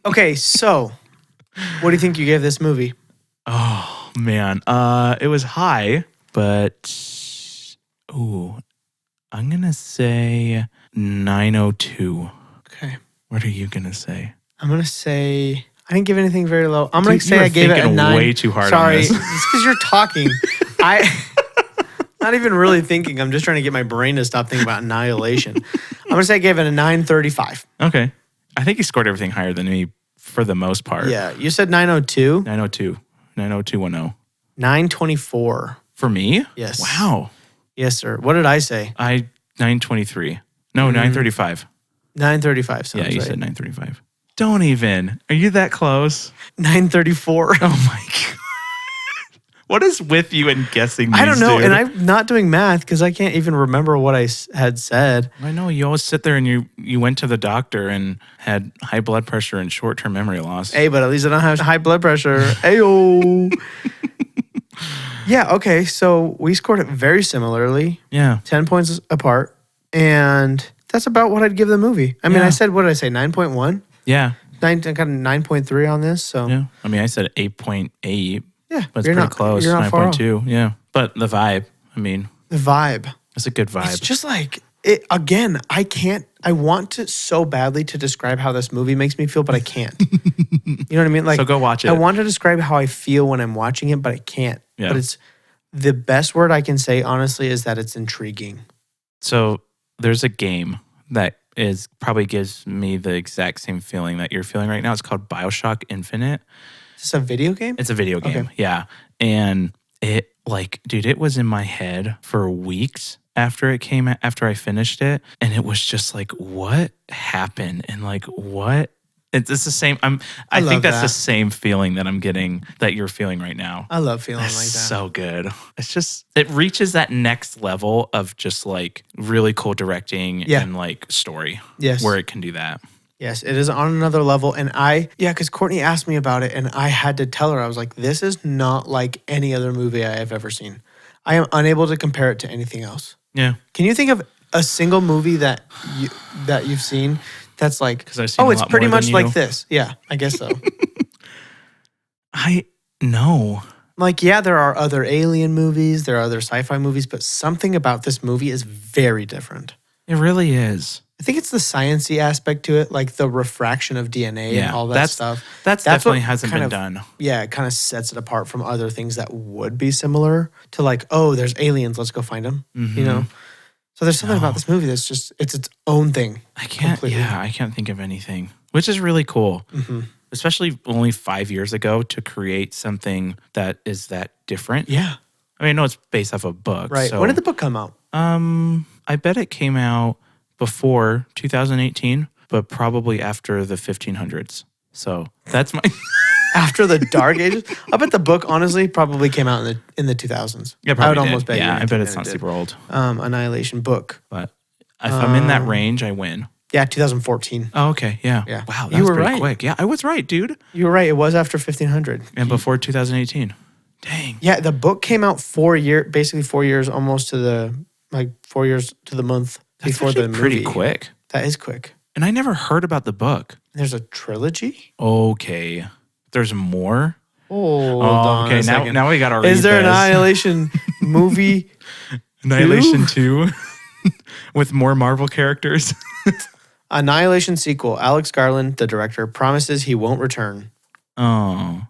Okay, so what do you think you gave this movie? Oh man, it was high, but I'm gonna say 902. Okay. What are you gonna say? I'm going to say, I didn't give anything very low. I'm going to say you were I gave it a 9. way too hard Sorry, on this. it's because you're talking. Not even really thinking. I'm just trying to get my brain to stop thinking about Annihilation. I'm going to say I gave it a 935. Okay. I think you scored everything higher than me for the most part. Yeah. You said 902. 902. 90210. 924. For me? Yes. Wow. Yes, sir. What did I say? 923. No, 935. 935 sounds Yeah, you right. said 935. Don't even. Are you that close? 934. Oh my God. What is with you and guessing these, I don't know. dude? And I'm not doing math because I can't even remember what I had said. I know. You always sit there and you went to the doctor and had high blood pressure and short-term memory loss. Hey, but at least I don't have high blood pressure. Ayo. Yeah, okay. So we scored it very similarly. Yeah. 10 points apart. And that's about what I'd give the movie. I mean, I said, what did I say? 9.1? Yeah. I got a 9.3 on this. So Yeah. I mean, I said 8.8. yeah, But it's pretty close. You're not far off. 9.2. Yeah. But the vibe, I mean, The vibe. it's a good vibe. It's just like, again, I want to so badly to describe how this movie makes me feel, but I can't. You know what I mean? Like, So go watch it. I want to describe how I feel when I'm watching it, but I can't. Yeah. But it's the best word I can say, honestly, is that it's intriguing. So there's a game that probably gives me the exact same feeling that you're feeling right now. It's called BioShock Infinite. Is this a video game? It's a video game. Okay. Yeah. And it dude, it was in my head for weeks after I finished it. And it was just like, what happened? And like, what? It's the same. I think that's the same feeling that I'm getting that you're feeling right now. I love feeling That's like that. so good. It's just, it reaches that next level of just like really cool directing and like story. Yes. Where it can do that. Yes, it is on another level. And because Courtney asked me about it and I had to tell her, I was like, this is not like any other movie I have ever seen. I am unable to compare it to anything else. Yeah. Can you think of a single movie that you've seen that's like, it's pretty much like this? Yeah, I guess so. No. Like, yeah, there are other alien movies, there are other sci-fi movies, but something about this movie is very different. It really is. I think it's the sciencey aspect to it, like the refraction of DNA and all that stuff. That's definitely hasn't been done. Yeah, it kind of sets it apart from other things that would be similar to like, oh, there's aliens, let's go find them, you know? So there's something about this movie that's just, it's its own thing. I can't think of anything, which is really cool. Especially only 5 years ago to create something that is that different. Yeah. I mean, I know it's based off a book. Right. So, when did the book come out? I bet it came out before 2018, but probably after the 1500s. So that's my... After the Dark Ages? I bet the book, honestly, probably came out in the 2000s. Yeah, probably I would almost bet. Yeah, I bet it's not super old. Annihilation book. But if I'm in that range, I win. Yeah, 2014. Oh, okay. Yeah. Wow, that was pretty quick. Yeah, I was right, dude. You were right. It was after 1500. And before 2018. Dang. Yeah, the book came out 4 years almost to the, 4 years to the month before the movie. Pretty quick. That is quick. And I never heard about the book. There's a trilogy? Okay. There's more? Oh, okay. Now we got to read Is there this. an Annihilation movie? Annihilation 2? With more Marvel characters? Annihilation sequel. Alex Garland, the director, promises he won't return. Oh.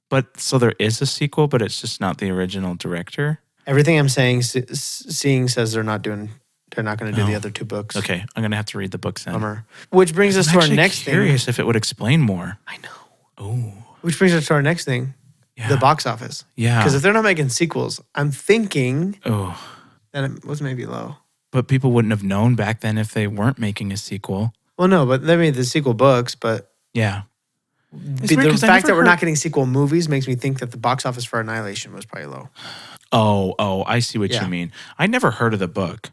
But so there is a sequel, but it's just not the original director? Everything I'm seeing says they're not going to do the other two books. Okay. I'm going to have to read the books then. Bummer. Which brings us to our next thing. I'm curious if it would explain more. I know. Oh. Which brings us to our next thing. Yeah. The box office. Yeah. Because if they're not making sequels, I'm thinking that it was maybe low. But people wouldn't have known back then if they weren't making a sequel. Well, no, but they made the sequel books, but yeah. The fact that we're not getting sequel movies makes me think that the box office for Annihilation was probably low. Oh, I see what you mean. I never heard of the book.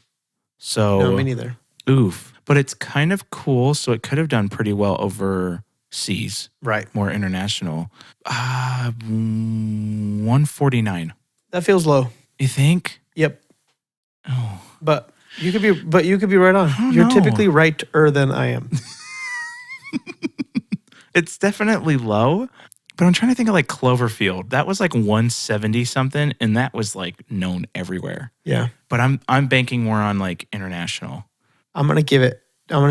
So no, me neither. Oof. But it's kind of cool, so it could have done pretty well overseas. Right. More international. 149. That feels low. You think? Yep. Oh. But you could be right on. You're typically righter than I am. It's definitely low, but I'm trying to think of like Cloverfield. That was like 170 something, and that was like known everywhere. Yeah. But I'm banking more on like international. I'm gonna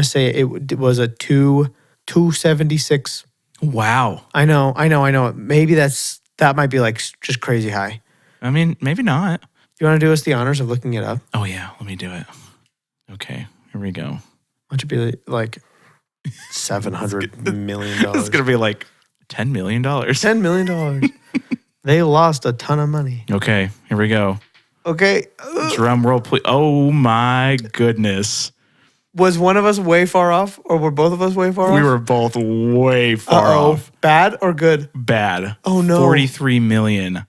say it was a 276. Wow. I know. Maybe that might be like just crazy high. I mean, maybe not. You want to do us the honors of looking it up? Oh yeah, let me do it. Okay, here we go. Why don't you be like $700 million? It's gonna be like $10 million. $10 million. They lost a ton of money. Okay, here we go. Okay. Drum roll, please. Oh my goodness. Was one of us way far off, or were both of us way far off? We were both way far off. Bad or good? Bad. Oh no. 43 million.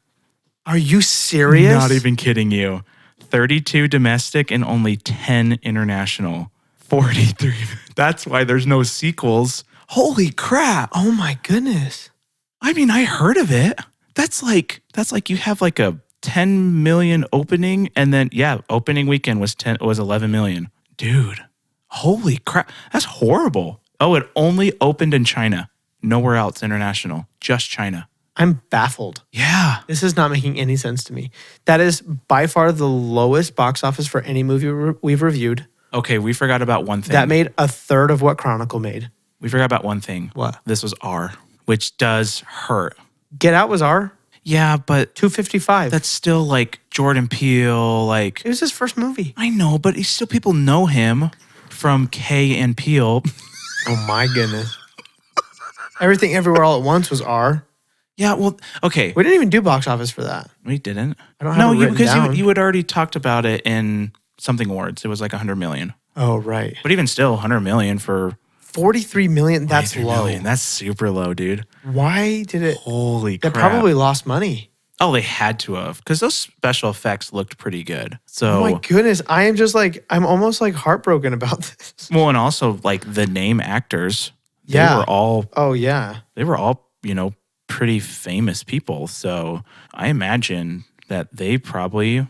Are you serious? Not even kidding you. 32 domestic and only 10 international. 43. That's why there's no sequels. Holy crap. Oh my goodness. I mean, I heard of it. That's like you have like a 10 million opening, and then opening weekend was 11 million. Dude. Holy crap. That's horrible. Oh, it only opened in China. Nowhere else international. Just China. I'm baffled. Yeah. This is not making any sense to me. That is by far the lowest box office for any movie we've reviewed. Okay, we forgot about one thing. That made a third of what Chronicle made. We forgot about one thing. What? This was R. which does hurt. Get Out was R. Yeah, but 255. that's still like Jordan Peele. Like It was his first movie. I know, but he's still people know him from Kay and Peele. Oh my goodness. Everything Everywhere All at Once was R. Yeah, well, okay. We didn't even do box office for that. We didn't. I don't have it written down. You had already talked about it in something awards. It was like 100 million. Oh, right. But even still, 100 million for 43 million. That's 43 low. million. That's super low, dude. Why did it? Holy They crap. probably lost money. Oh, they had to have, because those special effects looked pretty good. So, Oh my goodness. I am just like, I'm almost like heartbroken about this. well, and also like the name actors. Yeah. They were all, Oh, yeah. pretty famous people. So I imagine that they probably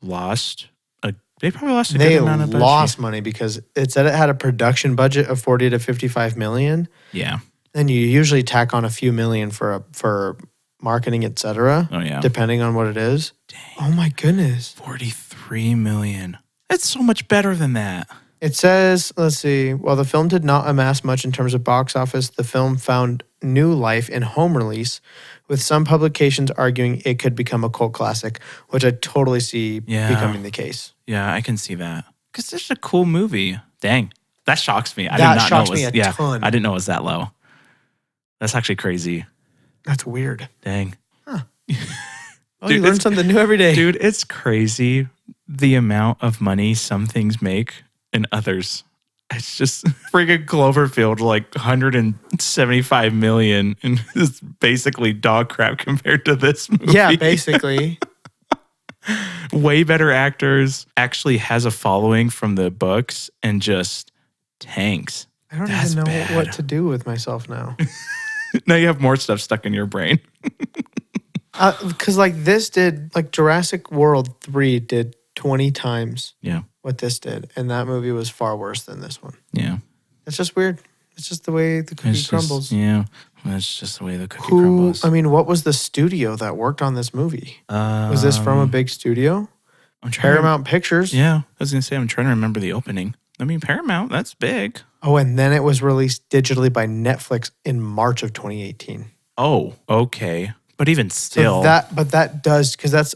lost a good amount of They lost money because it said it had a production budget of 40 to 55 million. Yeah. Then you usually tack on a few million for marketing, etc. Oh, yeah. Depending on what it is. Dang. Oh my goodness. 43 million. That's so much better than that. It says, let's see, while the film did not amass much in terms of box office, the film found new life in home release, with some publications arguing it could become a cult classic, which I totally see becoming the case. Yeah, I can see that. Because it's a cool movie. Dang. That shocks me. I That did not shocks know it was, me a ton. I didn't know it was that low. That's actually crazy. That's weird. Dang. Well, Dude, you learn something new every day. Dude, it's crazy the amount of money some things make and others. It's just friggin' Cloverfield, like 175 million, and it's basically dog crap compared to this movie. Yeah, basically. Way better actors, actually has a following from the books, and just tanks. I don't That's even know bad. what to do with myself now. Now you have more stuff stuck in your brain. Because like this did, like Jurassic World 3 did 20 times Yeah. what this did. And that movie was far worse than this one. Yeah. It's just weird. It's just the way the cookie crumbles. Yeah. That's just the way the cookie crumbles. I mean, what was the studio that worked on this movie? Was this from a big studio? I'm trying Paramount Pictures? Yeah. I was going to say, I'm trying to remember the opening. I mean, Paramount, that's big. Oh, and then it was released digitally by Netflix in March of 2018. Oh, okay. But even still. So that does, because it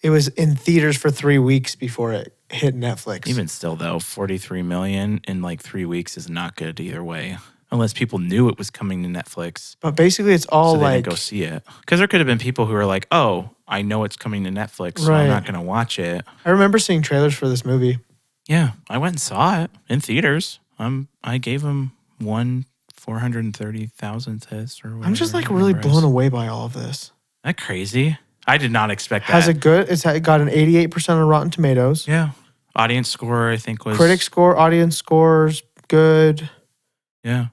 was in theaters for 3 weeks before it hit Netflix. Even still, though, 43 million in like 3 weeks is not good either way. Unless people knew it was coming to Netflix. But basically, it's all so they like didn't go see it. Because there could have been people who were like, "Oh, I know it's coming to Netflix, so Right. I'm not going to watch it." I remember seeing trailers for this movie. Yeah, I went and saw it in theaters. I gave them 430,000 tests or whatever. I'm just like really blown away by all of this. That crazy. I did not expect that. Has a good. It got an 88% on Rotten Tomatoes. Yeah. Audience score, I think, was Critic score, audience scores, good. Yeah.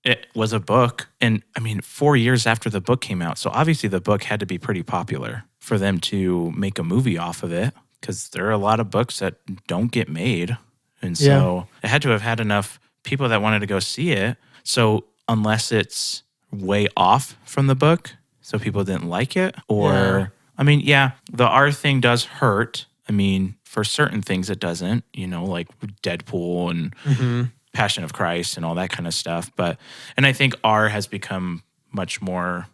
It was a book. And I mean, 4 years after the book came out. So obviously the book had to be pretty popular for them to make a movie off of it. Because there are a lot of books that don't get made. And so it had to have had enough people that wanted to go see it. So unless it's way off from the book, so people didn't like it, or, I mean, yeah, the R thing does hurt. I mean, for certain things it doesn't, like Deadpool and Passion of Christ and all that kind of stuff. And I think R has become much more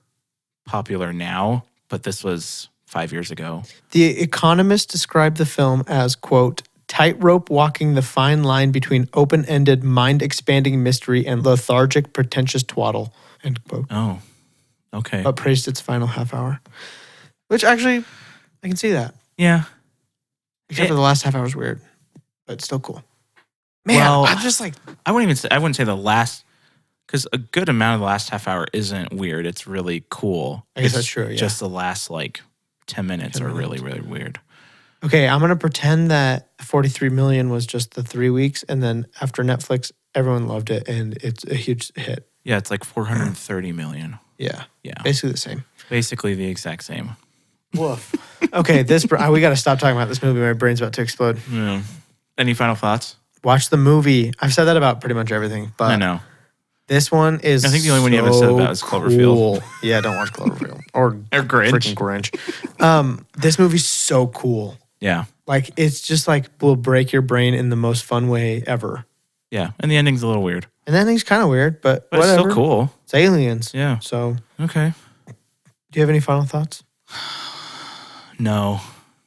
popular now, but this was 5 years ago. The Economist described the film as, quote, tightrope walking the fine line between open-ended, mind-expanding mystery and lethargic, pretentious twaddle, end quote. Oh, okay. But praised its final half hour. Which actually, I can see that. Yeah. Except for the last half hour was weird, but still cool. Man, Well, I'm just like, I wouldn't say the last, because a good amount of the last half hour isn't weird. It's really cool. I guess It's that's true, yeah. Just the last 10 minutes 10 are really, minutes. really weird. okay, I'm going to pretend that 43 million was just the 3 weeks. And then after Netflix, everyone loved it and it's a huge hit. Yeah, it's like 430 million. Yeah. Yeah. Basically the same. Basically the exact same. Woof. Okay, we got to stop talking about this movie. My brain's about to explode. Yeah. Any final thoughts? Watch the movie. I've said that about pretty much everything, but I know. this one is I think the only one you haven't said about is Cloverfield. cool. Yeah, don't watch Cloverfield or Grinch. freaking Grinch. This movie's so cool. Yeah. Like it's just like will break your brain in the most fun way ever. Yeah. And the ending's a little weird. And then he's kind of weird, but But whatever. it's still cool. It's aliens. Yeah. So, Okay. do you have any final thoughts? No.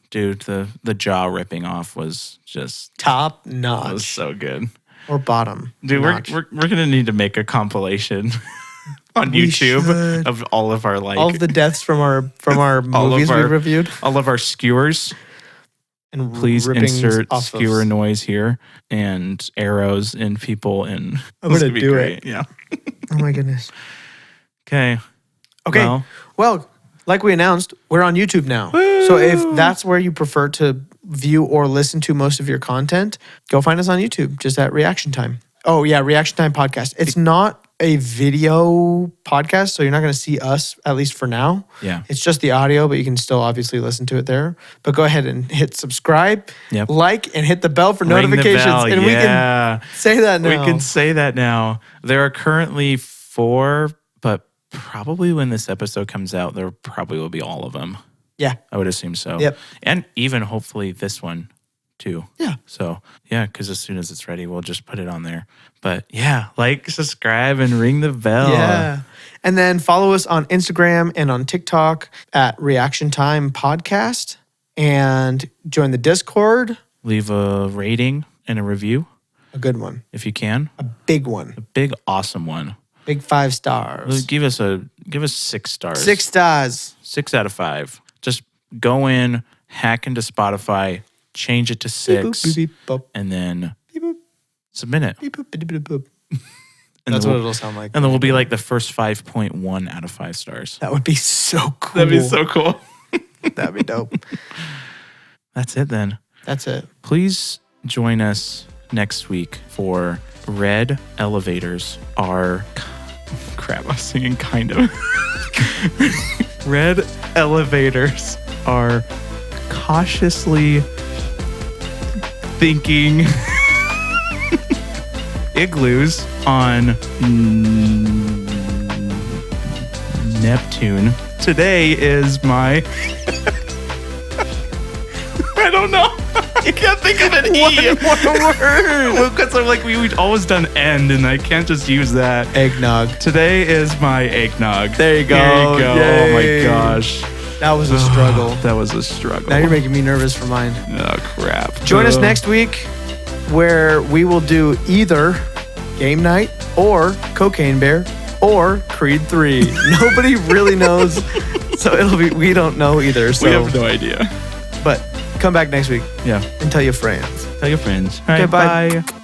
Dude, the jaw ripping off was just Top notch. was so good. Or bottom. Dude, notch. we're gonna need to make a compilation on We YouTube should. of all of our all of the deaths from our movies we reviewed. all of our skewers. And Please rippings insert off skewer of, noise here and arrows in people and I'm this gonna would be do great. it. Yeah. Oh my goodness. Okay. Okay. Well, like we announced, we're on YouTube now. So if that's where you prefer to view or listen to most of your content, go find us on YouTube, just at Reaction Time. Oh yeah, Reaction Time Podcast. It's not a video podcast, so you're not going to see us, at least for now. Yeah. It's just the audio, but you can still obviously listen to it there. But go ahead and hit subscribe, Yep. like, and hit the bell for Ring the notifications. bell, And we can say that now. We can say that now. There are currently 4, but probably when this episode comes out, there probably will be all of them. Yeah. I would assume so. Yep. And even hopefully this one too. Yeah. So yeah, because as soon as it's ready, we'll just put it on there. But yeah, like, subscribe, and ring the bell. Yeah. And then follow us on Instagram and on TikTok at Reaction Time Podcast. And join the Discord. Leave a rating and a review A good one. if you can. A big one. A big, awesome one. Big 5 stars. Give us 6 stars. 6 stars. 6 out of 5. Just go in, hack into Spotify, change it to 6, Beep, boop, beep, beep, boop. and then Beep, boop, submit it. beep, boop, beep, boop, boop. And That's then what we'll, it'll sound like. and then we'll be like the first 5.1 out of 5 stars. That would be so cool. That'd be so cool. That'd be dope. That's it then. That's it. Please join us next week for Red Elevators Are... Crap, I was singing kind of. Red Elevators Are Cautiously Thinking Igloos on Neptune. Today is my... I don't know. I can't think of an E. One word. Because I'm like, we've always done end, and I can't just use that. Eggnog. Today is my eggnog. There you go. Here you go. Yay. Oh my gosh. That was a struggle. That was a struggle. Now you're making me nervous for mine. Oh, crap. Join us next week where we will do either Game Night or Cocaine Bear or Creed 3. Nobody really knows. So we don't know either. So, We have no idea. but come back next week Yeah. and tell your friends. Tell your friends. Okay, All right, bye. bye.